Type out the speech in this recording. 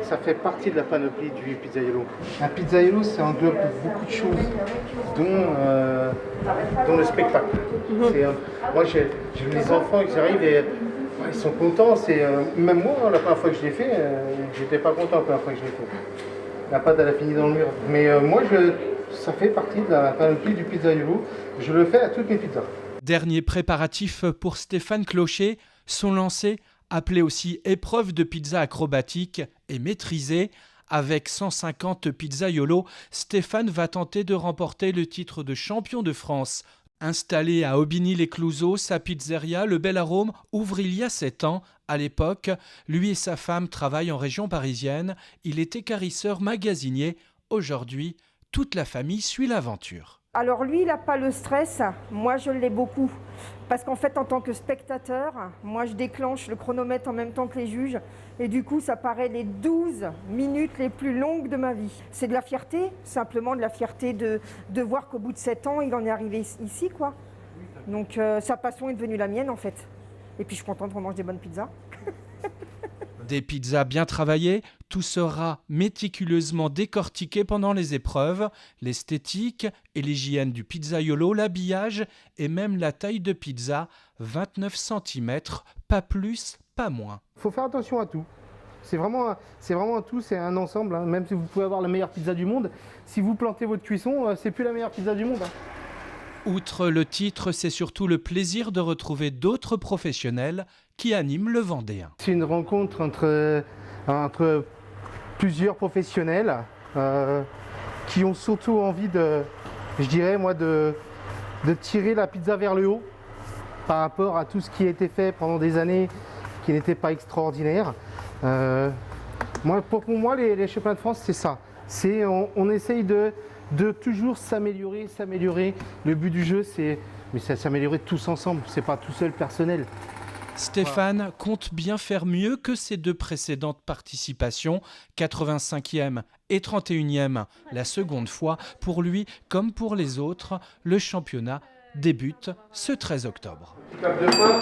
ça fait partie de la panoplie du pizzaiolo. Un pizzaiolo, ça englobe beaucoup de choses, dont le spectacle. Moi, j'ai mes enfants qui arrivent et ils sont contents. Même moi, la première fois que je l'ai fait, j'étais pas content la première fois que je l'ai fait. La pâte, elle a fini dans le mur. Mais moi, ça fait partie de la panoplie du pizzaiolo. Je le fais à toutes mes pizzas. Dernier préparatif pour Stéphane Clocher, son lancer, appelé aussi épreuve de pizza acrobatique et maîtrisée. Avec 150 pizzaiolos, Stéphane va tenter de remporter le titre de champion de France. Installé à Aubigny-les-Clouzot, sa pizzeria, Le Bel Arôme, ouvre il y a 7 ans. À l'époque, lui et sa femme travaillent en région parisienne. Il est équarrisseur magasinier. Aujourd'hui, toute la famille suit l'aventure. Alors lui, il n'a pas le stress, moi je l'ai beaucoup. Parce qu'en fait, en tant que spectateur, moi je déclenche le chronomètre en même temps que les juges. Et du coup, ça paraît les 12 minutes les plus longues de ma vie. C'est de la fierté, simplement de la fierté de voir qu'au bout de 7 ans, il en est arrivé ici, quoi. Donc sa passion est devenue la mienne, en fait. Et puis je suis contente qu'on mange des bonnes pizzas. Des pizzas bien travaillées, tout sera méticuleusement décortiqué pendant les épreuves, l'esthétique et l'hygiène du pizzaiolo, l'habillage et même la taille de pizza, 29 cm, pas plus, pas moins. Il faut faire attention à tout. C'est vraiment un tout, c'est un ensemble. Hein. Même si vous pouvez avoir la meilleure pizza du monde, si vous plantez votre cuisson, c'est plus la meilleure pizza du monde. Hein. Outre le titre, c'est surtout le plaisir de retrouver d'autres professionnels qui animent le Vendéen. C'est une rencontre entre plusieurs professionnels qui ont surtout envie de tirer la pizza vers le haut par rapport à tout ce qui a été fait pendant des années qui n'était pas extraordinaire. Pour moi, les championnats de France, c'est ça. On essaye de toujours s'améliorer. Le but du jeu, c'est s'améliorer tous ensemble. C'est pas tout seul personnel. Stéphane compte bien faire mieux que ses 2 précédentes participations, 85e et 31e la seconde fois. Pour lui, comme pour les autres, le championnat débute ce 13 octobre. Tu tapes 2 fois.